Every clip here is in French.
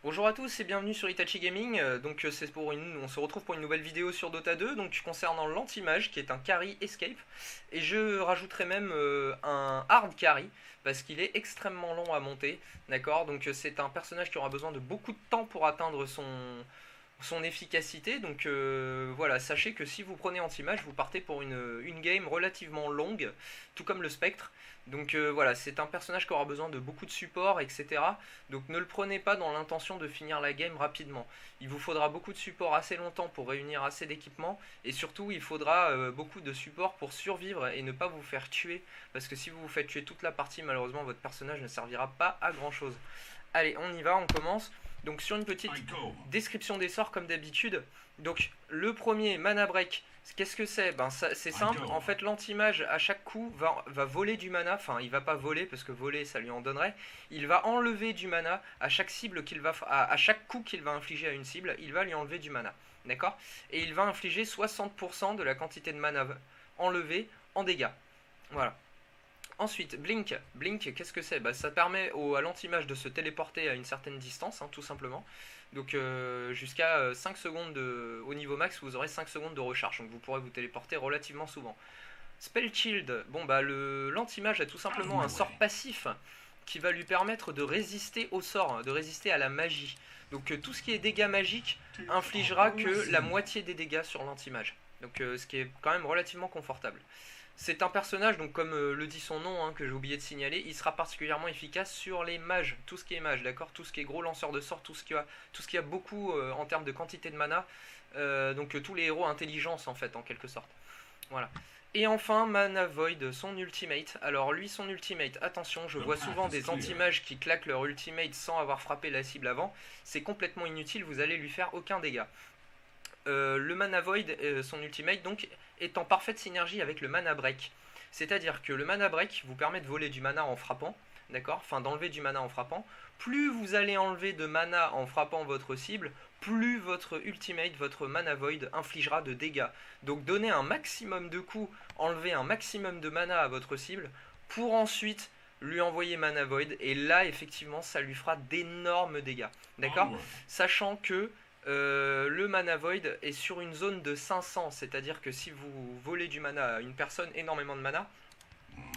Bonjour à tous et bienvenue sur Itachi Gaming. On se retrouve pour une nouvelle vidéo sur Dota 2, donc concernant l'anti-mage qui est un carry escape, et je rajouterai même un hard carry parce qu'il est extrêmement long à monter, d'accord. Donc c'est un personnage qui aura besoin de beaucoup de temps pour atteindre son efficacité. Donc voilà, sachez que si vous prenez anti-mage, vous partez pour une game relativement longue, tout comme le spectre. Donc voilà, c'est un personnage qui aura besoin de beaucoup de support, etc. Donc ne le prenez pas dans l'intention de finir la game rapidement. Il vous faudra beaucoup de support assez longtemps pour réunir assez d'équipements. Et surtout, il faudra beaucoup de support pour survivre et ne pas vous faire tuer. Parce que si vous vous faites tuer toute la partie, malheureusement, votre personnage ne servira pas à grand chose. Allez, on y va, on commence. Donc sur une petite description des sorts comme d'habitude. Donc le premier, Mana Break. Qu'est-ce que c'est? C'est simple, en fait l'anti-mage à chaque coup va voler du mana, enfin il va pas voler parce que voler ça lui en donnerait, il va enlever du mana à chaque cible à chaque coup qu'il va infliger à une cible, il va lui enlever du mana, d'accord? Et il va infliger 60% de la quantité de mana enlevée en dégâts, voilà. Ensuite, Blink. Blink, qu'est-ce que c'est? Ça permet à l'anti-mage de se téléporter à une certaine distance, tout simplement. Donc jusqu'à 5 secondes au niveau max, vous aurez 5 secondes de recharge. Donc vous pourrez vous téléporter relativement souvent. Spell Shield. L'anti-mage a tout simplement un sort passif qui va lui permettre de résister au sort, de résister à la magie. Donc tout ce qui est dégâts magiques infligera que la moitié des dégâts sur l'anti-mage. Donc ce qui est quand même relativement confortable. C'est un personnage, donc comme le dit son nom, que j'ai oublié de signaler, il sera particulièrement efficace sur les mages, tout ce qui est mage, d'accord, tout ce qui est gros lanceur de sorts, tout ce qui a beaucoup en termes de quantité de mana, donc tous les héros intelligence en fait, en quelque sorte. Voilà. Et enfin, Mana Void, son ultimate. Alors lui, son ultimate, attention, je vois souvent des anti-mages qui claquent leur ultimate sans avoir frappé la cible avant. C'est complètement inutile, vous allez lui faire aucun dégât. Le Mana Void, son ultimate, donc, est en parfaite synergie avec le Mana Break. C'est-à-dire que le Mana Break vous permet de voler du mana en frappant, d'accord, enfin d'enlever du mana en frappant. Plus vous allez enlever de mana en frappant votre cible, plus votre ultimate, votre Mana Void infligera de dégâts. Donc donnez un maximum de coups, enlevez un maximum de mana à votre cible, pour ensuite lui envoyer Mana Void, et là effectivement ça lui fera d'énormes dégâts, d'accord, sachant que le Mana Void est sur une zone de 500, c'est-à-dire que si vous volez du mana à une personne, énormément de mana,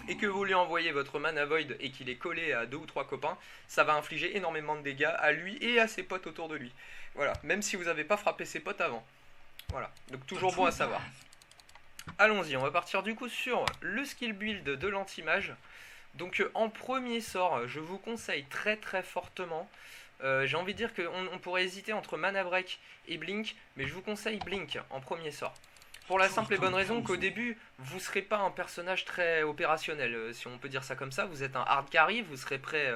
et que vous lui envoyez votre Mana Void et qu'il est collé à 2 ou 3 copains, ça va infliger énormément de dégâts à lui et à ses potes autour de lui. Voilà, même si vous n'avez pas frappé ses potes avant. Voilà, donc toujours bon à savoir. Allons-y, on va partir du coup sur le skill build de l'anti-mage. Donc en premier sort, je vous conseille très très fortement, j'ai envie de dire qu'on pourrait hésiter entre Mana Break et Blink, mais je vous conseille Blink en premier sort. Pour la simple et bonne raison qu'au début, vous ne serez pas un personnage très opérationnel, si on peut dire ça comme ça. Vous êtes un hard carry, vous serez prêt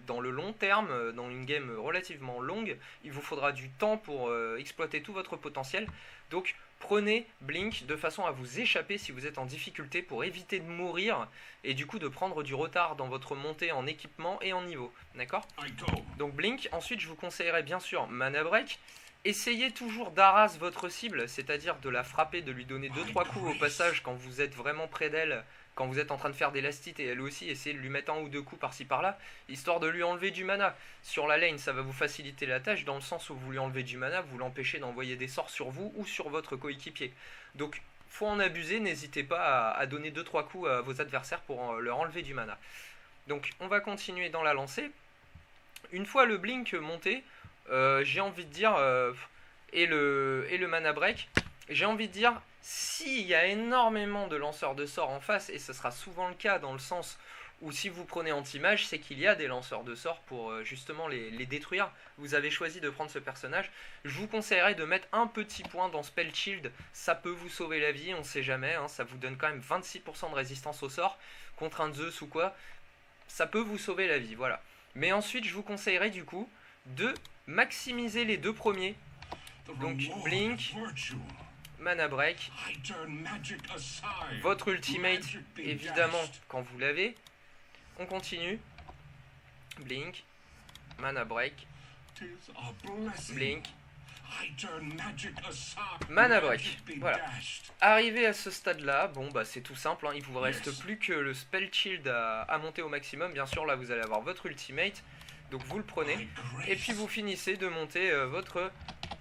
dans le long terme, dans une game relativement longue. Il vous faudra du temps pour exploiter tout votre potentiel. Donc prenez Blink de façon à vous échapper si vous êtes en difficulté pour éviter de mourir et du coup de prendre du retard dans votre montée en équipement et en niveau. D'accord? Donc Blink, ensuite je vous conseillerais bien sûr Mana Break. Essayez toujours d'arras votre cible, c'est-à-dire de la frapper, de lui donner 2-3 coups au passage quand vous êtes vraiment près d'elle, quand vous êtes en train de faire des lastites, et elle aussi, essayez de lui mettre 1 ou 2 coups par-ci par-là, histoire de lui enlever du mana. Sur la lane, ça va vous faciliter la tâche, dans le sens où vous lui enlevez du mana, vous l'empêchez d'envoyer des sorts sur vous ou sur votre coéquipier. Donc, faut en abuser, n'hésitez pas à donner 2-3 coups à vos adversaires pour leur enlever du mana. Donc, on va continuer dans la lancée. Une fois le blink monté, j'ai envie de dire, et le Mana Break, j'ai envie de dire, s'il y a énormément de lanceurs de sorts en face, et ce sera souvent le cas dans le sens où si vous prenez anti-mage, c'est qu'il y a des lanceurs de sorts pour justement les détruire. Vous avez choisi de prendre ce personnage. Je vous conseillerais de mettre un petit point dans Spell Shield, ça peut vous sauver la vie, on sait jamais, ça vous donne quand même 26% de résistance au sort, contre un Zeus ou quoi, ça peut vous sauver la vie, voilà. Mais ensuite, je vous conseillerais du coup de maximiser les 2 premiers. Donc Blink, Mana Break, votre ultimate évidemment quand vous l'avez. On continue. Blink, Mana Break, Blink, Mana Break. Voilà. Arrivé à ce stade là, c'est tout simple, il vous reste plus que le Spell Shield à monter au maximum. Bien sûr là vous allez avoir votre ultimate. Donc vous le prenez, et puis vous finissez de monter votre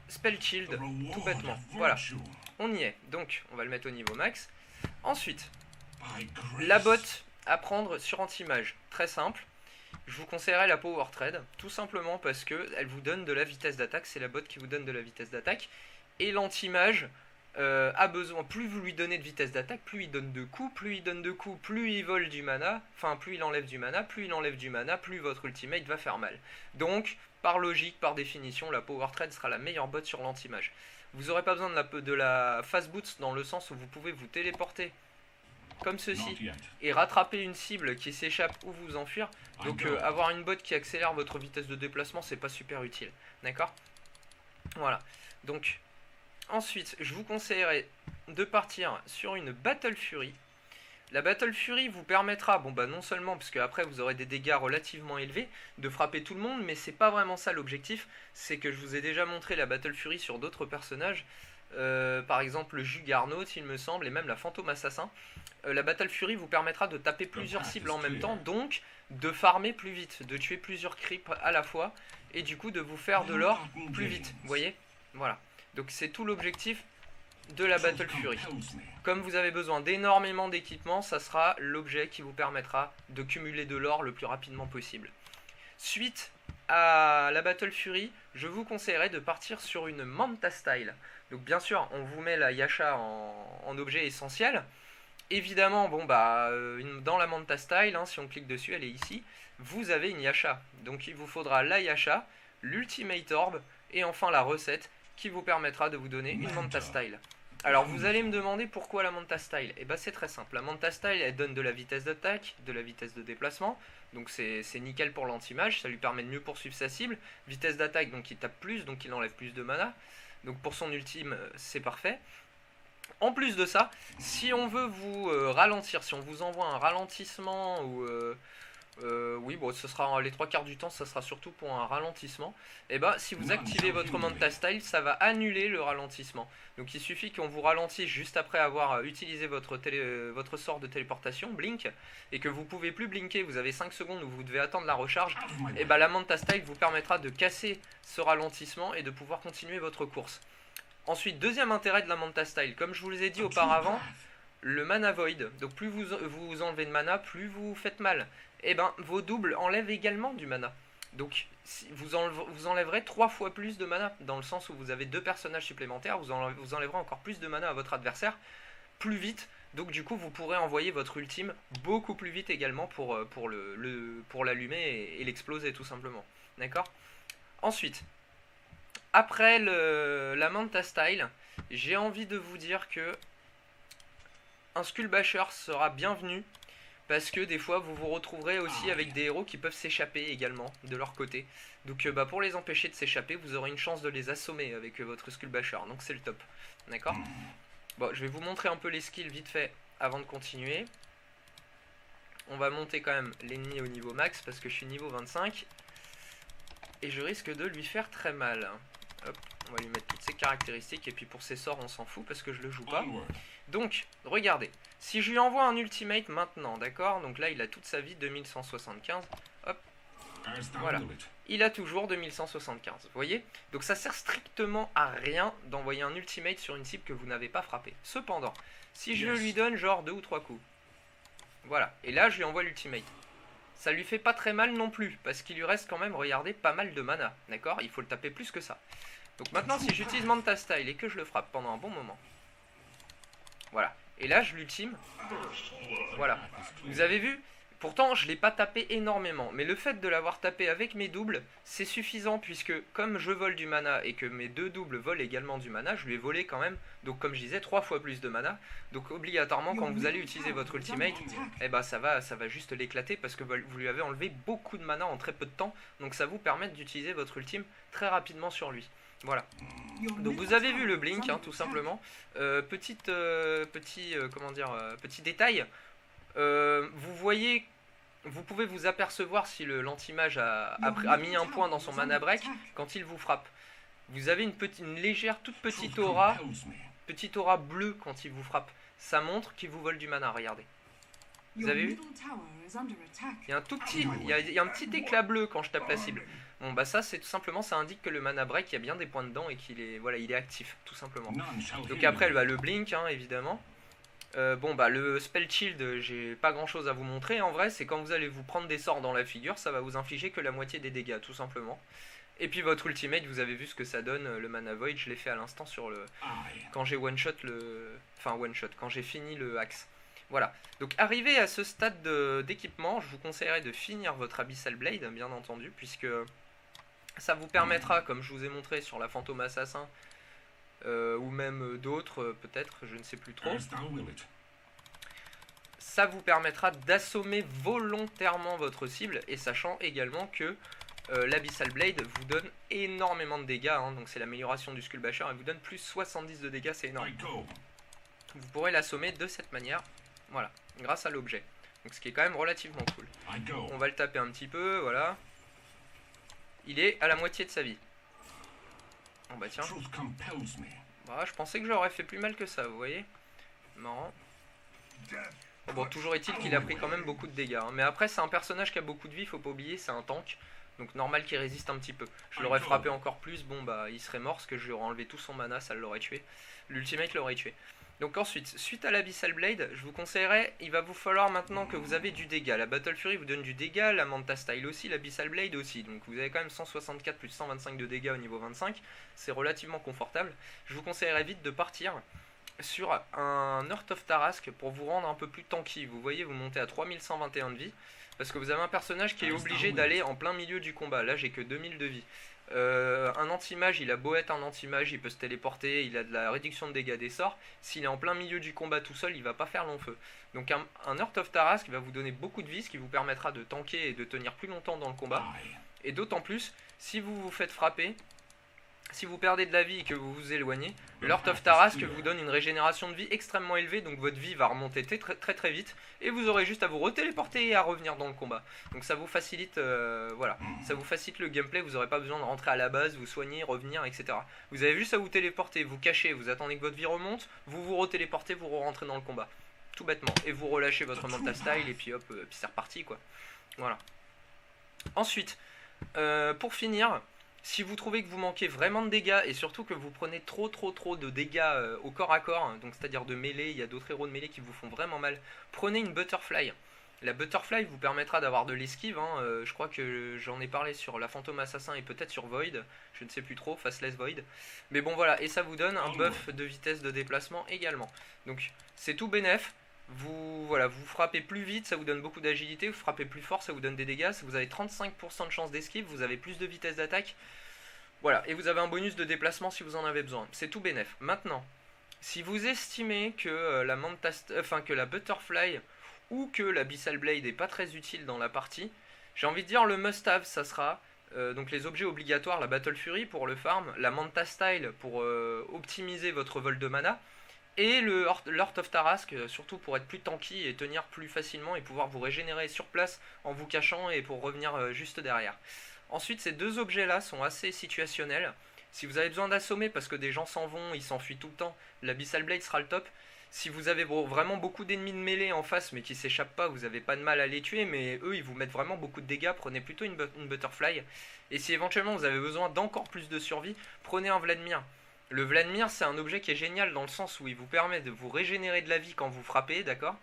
spell shield tout bêtement. Voilà, on y est. Donc on va le mettre au niveau max. Ensuite, la botte à prendre sur anti-mage, très simple. Je vous conseillerais la Power Trade, tout simplement parce que elle vous donne de la vitesse d'attaque, c'est la botte qui vous donne de la vitesse d'attaque. Et l'anti-mage a besoin, plus vous lui donnez de vitesse d'attaque, plus il donne de coups, plus il vole du mana, enfin plus il enlève du mana, plus votre ultimate va faire mal. Donc, par logique, par définition, la Power Trade sera la meilleure botte sur l'anti-mage. Vous n'aurez pas besoin de la Fast Boots dans le sens où vous pouvez vous téléporter comme ceci et rattraper une cible qui s'échappe ou vous enfuir. Donc avoir une botte qui accélère votre vitesse de déplacement, c'est pas super utile, d'accord? Voilà, donc ensuite je vous conseillerais de partir sur une Battle Fury. La Battle Fury vous permettra, bon bah non seulement parce qu'après vous aurez des dégâts relativement élevés, de frapper tout le monde, mais c'est pas vraiment ça l'objectif. C'est que je vous ai déjà montré la Battle Fury sur d'autres personnages, par exemple le Juggernaut il me semble, et même la Fantôme Assassin. La Battle Fury vous permettra de taper plusieurs cibles en même temps, donc de farmer plus vite, de tuer plusieurs creeps à la fois, et du coup de vous faire de l'or plus vite, vous voyez? Voilà, donc c'est tout l'objectif de la Battle Fury. Comme vous avez besoin d'énormément d'équipements, ça sera l'objet qui vous permettra de cumuler de l'or le plus rapidement possible. Suite à la Battle Fury, je vous conseillerais de partir sur une Manta Style. Donc bien sûr, on vous met la Yasha en objet essentiel. Évidemment, bon bah dans la Manta Style, hein, si on clique dessus, elle est ici, vous avez une Yasha. Donc il vous faudra la Yasha, l'Ultimate Orb, et enfin la recette qui vous permettra de vous donner une Manta Style. Alors vous allez me demander pourquoi la Manta Style. Et bah c'est très simple, la Manta Style elle donne de la vitesse d'attaque, de la vitesse de déplacement, donc c'est nickel pour l'anti-mage, ça lui permet de mieux poursuivre sa cible. Vitesse d'attaque, donc il tape plus, donc il enlève plus de mana, donc pour son ultime c'est parfait. En plus de ça, si on veut vous ralentir, si on vous envoie un ralentissement ou oui, bon, ce sera les 3/4 du temps, ça sera surtout pour un ralentissement. Et bah, si vous activez votre Manta Style, ça va annuler le ralentissement. Donc il suffit qu'on vous ralentisse juste après avoir utilisé votre sort de téléportation, Blink, et que vous pouvez plus blinker, vous avez 5 secondes où vous devez attendre la recharge. Et bah, la Manta Style vous permettra de casser ce ralentissement et de pouvoir continuer votre course. Ensuite, deuxième intérêt de la Manta Style, comme je vous l'ai dit auparavant, le mana void. Donc plus vous enlevez de mana, plus vous faites mal. Et ben vos doubles enlèvent également du mana. Donc vous enlèverez 3 fois plus de mana, dans le sens où vous avez 2 personnages supplémentaires, vous enlèverez encore plus de mana à votre adversaire, plus vite. Donc du coup vous pourrez envoyer votre ultime beaucoup plus vite également pour l'allumer et l'exploser tout simplement. D'accord? Ensuite, après la Manta Style, j'ai envie de vous dire que un Skull Basher sera bienvenu, parce que des fois vous vous retrouverez aussi avec des héros qui peuvent s'échapper également de leur côté. Donc bah, pour les empêcher de s'échapper, vous aurez une chance de les assommer avec votre Skull Basher, donc c'est le top. D'accord? Bon, je vais vous montrer un peu les skills vite fait avant de continuer. On va monter quand même l'ennemi au niveau max parce que je suis niveau 25. Et je risque de lui faire très mal. Hop, on va lui mettre toutes ses caractéristiques et puis pour ses sorts on s'en fout parce que je le joue pas. Donc, regardez, si je lui envoie un ultimate maintenant, d'accord? Donc là il a toute sa vie, 2175, hop, voilà. Il a toujours 2175, vous voyez? Donc ça sert strictement à rien d'envoyer un ultimate sur une cible que vous n'avez pas frappée. Cependant, si je lui donne genre 2 ou 3 coups, voilà, et là je lui envoie l'ultimate. Ça lui fait pas très mal non plus, parce qu'il lui reste quand même, regardez, pas mal de mana, d'accord? Il faut le taper plus que ça. Donc maintenant, si j'utilise Manta Style et que je le frappe pendant un bon moment, voilà, et là je l'ultime, voilà, vous avez vu? Pourtant, je l'ai pas tapé énormément, mais le fait de l'avoir tapé avec mes doubles, c'est suffisant, puisque comme je vole du mana et que mes 2 doubles volent également du mana, je lui ai volé quand même, donc comme je disais, 3 fois plus de mana. Donc obligatoirement, quand vous allez utiliser votre ultimate, eh ben, ça va juste l'éclater, parce que vous lui avez enlevé beaucoup de mana en très peu de temps, donc ça vous permet d'utiliser votre ultime très rapidement sur lui. Voilà. Donc vous avez vu le blink, hein, tout simplement. Petit détail. Vous voyez, vous pouvez vous apercevoir si l'anti-mage a mis un point dans son mana break quand il vous frappe. Vous avez une légère, toute petite aura bleue quand il vous frappe. Ça montre qu'il vous vole du mana, regardez. Vous avez vu? Il y a un tout petit, il y a un petit éclat bleu quand je tape la cible. Bon bah ça c'est tout simplement, ça indique que le mana break, il y a bien des points dedans et qu'il est, voilà, il est actif tout simplement. Donc après elle va le blink hein, évidemment. Bon bah le spell shield, j'ai pas grand chose à vous montrer en vrai, c'est quand vous allez vous prendre des sorts dans la figure, ça va vous infliger que la moitié des dégâts tout simplement. Et puis votre ultimate, vous avez vu ce que ça donne, le mana void, je l'ai fait à l'instant sur le... quand j'ai one shot le... Enfin one shot, quand j'ai fini le axe. Voilà, donc arrivé à ce stade d'équipement, je vous conseillerais de finir votre Abyssal Blade, bien entendu, puisque ça vous permettra, comme je vous ai montré sur la Fantôme Assassin, ou même d'autres peut-être, je ne sais plus trop, ça vous permettra d'assommer volontairement votre cible, et sachant également que l'Abyssal Blade vous donne énormément de dégâts, hein, donc c'est l'amélioration du Skull Basher, elle vous donne plus 70 de dégâts, c'est énorme. Vous pourrez l'assommer de cette manière, voilà, grâce à l'objet, donc ce qui est quand même relativement cool. On va le taper un petit peu, voilà. Il est à la moitié de sa vie. Bon bah tiens. Bah, je pensais que j'aurais fait plus mal que ça, vous voyez. Marrant. Bon, toujours est-il qu'il a pris quand même beaucoup de dégâts, hein. Mais après c'est un personnage qui a beaucoup de vie, faut pas oublier, c'est un tank. Donc normal qu'il résiste un petit peu. Je l'aurais frappé encore plus, bon bah il serait mort parce que je lui aurais enlevé tout son mana, ça l'aurait tué. L'ultimate l'aurait tué. Donc ensuite, suite à l'Abyssal Blade, je vous conseillerais, il va vous falloir maintenant que vous avez du dégât. La Battle Fury vous donne du dégât, la Manta Style aussi, l'Abyssal Blade aussi. Donc vous avez quand même 164 plus 125 de dégâts au niveau 25. C'est relativement confortable. Je vous conseillerais vite de partir sur un Heart of Tarrasque pour vous rendre un peu plus tanky. Vous voyez, vous montez à 3121 de vie. Parce que vous avez un personnage qui est obligé d'aller en plein milieu du combat. Là j'ai que 2000 de vie. Un anti-mage, il a beau être un anti-mage, il peut se téléporter, il a de la réduction de dégâts des sorts. S'il est en plein milieu du combat tout seul, il va pas faire long feu. Donc un Heart of Tarrasque va vous donner beaucoup de vie, ce qui vous permettra de tanker et de tenir plus longtemps dans le combat. Et d'autant plus, si vous vous faites frapper, si vous perdez de la vie et que vous vous éloignez, l'Heart of Tarrasque vous donne une régénération de vie extrêmement élevée, donc votre vie va remonter très vite, et vous aurez juste à vous retéléporter et à revenir dans le combat. Donc ça vous facilite, voilà, ça vous facilite le gameplay, vous n'aurez pas besoin de rentrer à la base, vous soigner, revenir, etc. Vous avez juste à vous téléporter, vous cacher, vous attendez que votre vie remonte, vous vous retéléportez, vous rentrez dans le combat. Tout bêtement. Et vous relâchez votre Manta Style, et puis hop, puis c'est reparti quoi. Voilà. Ensuite, pour finir... Si vous trouvez que vous manquez vraiment de dégâts et surtout que vous prenez trop de dégâts au corps à corps, donc c'est-à-dire de mêlée, il y a d'autres héros de mêlée qui vous font vraiment mal, prenez une Butterfly. La Butterfly vous permettra d'avoir de l'esquive, hein, je crois que j'en ai parlé sur la Fantôme Assassin et peut-être sur Void, je ne sais plus trop, Faceless Void. Mais bon voilà, et ça vous donne un buff de vitesse de déplacement également. Donc c'est tout bénef. Voilà, vous frappez plus vite, ça vous donne beaucoup d'agilité, vous frappez plus fort, ça vous donne des dégâts, vous avez 35% de chance d'esquive, vous avez plus de vitesse d'attaque, voilà, et vous avez un bonus de déplacement si vous en avez besoin, c'est tout bénef. Maintenant, si vous estimez que que la Butterfly ou que l'Abyssal Blade est pas très utile dans la partie, j'ai envie de dire le must-have, ça sera donc les objets obligatoires, la Battle Fury pour le farm, la Manta Style pour optimiser votre vol de mana, et le Heart of Tarrasque, surtout pour être plus tanky et tenir plus facilement et pouvoir vous régénérer sur place en vous cachant et pour revenir juste derrière. Ensuite, ces deux objets-là sont assez situationnels. Si vous avez besoin d'assommer parce que des gens s'en vont, ils s'enfuient tout le temps, l'Abyssal Blade sera le top. Si vous avez vraiment beaucoup d'ennemis de mêlée en face mais qui s'échappent pas, vous n'avez pas de mal à les tuer, mais eux ils vous mettent vraiment beaucoup de dégâts, prenez plutôt une Butterfly. Et si éventuellement vous avez besoin d'encore plus de survie, prenez un Vladimir. Le Vladimir c'est un objet qui est génial dans le sens où il vous permet de vous régénérer de la vie quand vous frappez, d'accord ?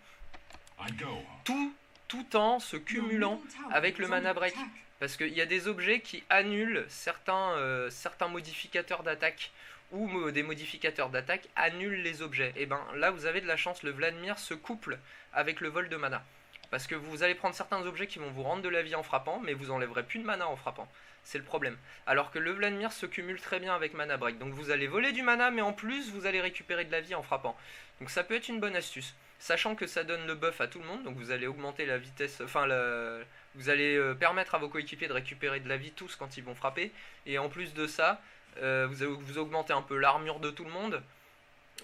Tout en se cumulant avec le mana break. Parce qu'il y a des objets qui annulent certains modificateurs d'attaque ou des modificateurs d'attaque annulent les objets. Et ben là vous avez de la chance, le Vladimir se couple avec le vol de mana. Parce que vous allez prendre certains objets qui vont vous rendre de la vie en frappant, mais vous enlèverez plus de mana en frappant. C'est le problème. Alors que le Vladimir se cumule très bien avec Mana Break. Donc vous allez voler du mana, mais en plus vous allez récupérer de la vie en frappant. Donc ça peut être une bonne astuce. Sachant que ça donne le buff à tout le monde, donc vous allez augmenter la vitesse, vous allez permettre à vos coéquipiers de récupérer de la vie tous quand ils vont frapper. Et en plus de ça, vous augmentez un peu l'armure de tout le monde.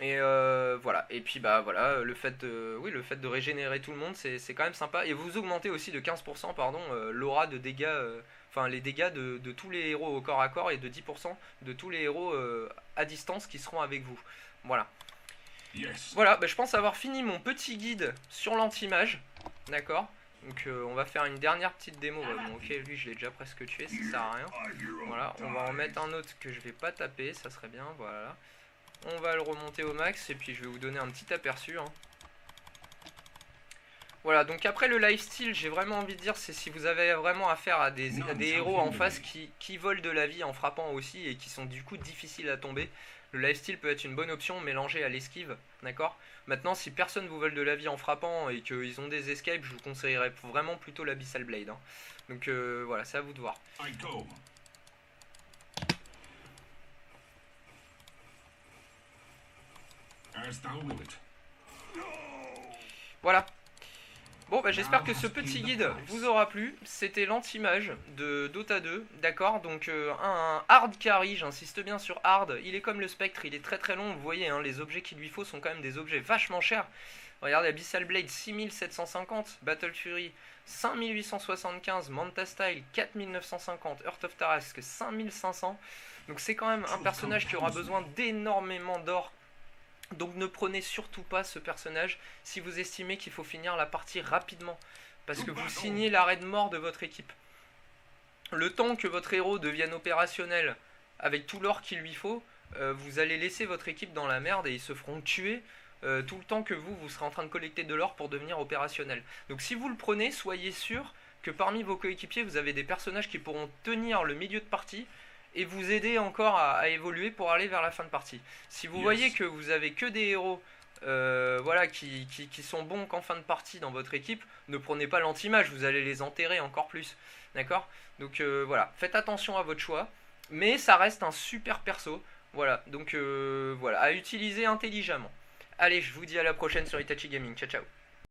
Et voilà, et puis bah voilà, le fait de régénérer tout le monde, c'est quand même sympa. Et vous augmentez aussi de 15% l'aura de dégâts, les dégâts de tous les héros au corps à corps et de 10% de tous les héros à distance qui seront avec vous. Voilà. Voilà, bah, je pense avoir fini mon petit guide sur l'anti-mage. d'accord. Donc on va faire une dernière petite démo. Ouais, bon, ok, lui je l'ai déjà presque tué, ça sert à rien. Voilà, on va en mettre un autre que je vais pas taper, ça serait bien, voilà. On va le remonter au max et puis je vais vous donner un petit aperçu, hein. Voilà, donc après le lifesteal, j'ai vraiment envie de dire, c'est si vous avez vraiment affaire à des héros en face qui volent de la vie en frappant aussi et qui sont du coup difficiles à tomber. Le lifesteal peut être une bonne option mélangée à l'esquive, d'accord. Maintenant, si personne vous vole de la vie en frappant et qu'ils ont des escapes, je vous conseillerais vraiment plutôt l'Abyssal Blade, hein. Donc voilà, c'est à vous de voir. Voilà. Bon, bah, j'espère que ce petit guide vous aura plu. C'était l'anti-mage de Dota 2, d'accord. Donc un hard carry, j'insiste bien sur hard. Il est comme le spectre, il est très très long. Vous voyez, hein, les objets qu'il lui faut sont quand même des objets vachement chers. Regardez, Abyssal Blade 6750, Battle Fury 5875, Manta Style 4950, Heart of Tarrasque 5500. Donc c'est quand même un personnage qui aura besoin d'énormément d'or. Donc ne prenez surtout pas ce personnage si vous estimez qu'il faut finir la partie rapidement. Parce que vous signez l'arrêt de mort de votre équipe. Le temps que votre héros devienne opérationnel avec tout l'or qu'il lui faut, vous allez laisser votre équipe dans la merde et ils se feront tuer tout le temps que vous serez en train de collecter de l'or pour devenir opérationnel. Donc si vous le prenez, soyez sûr que parmi vos coéquipiers, vous avez des personnages qui pourront tenir le milieu de partie et vous aider encore à évoluer pour aller vers la fin de partie. Si vous voyez que vous avez que des héros voilà, qui sont bons qu'en fin de partie dans votre équipe, ne prenez pas l'anti-mage, vous allez les enterrer encore plus. D'accord. Donc voilà, faites attention à votre choix, mais ça reste un super perso. Voilà, donc voilà, à utiliser intelligemment. Allez, je vous dis à la prochaine sur Itachi Gaming. Ciao ciao.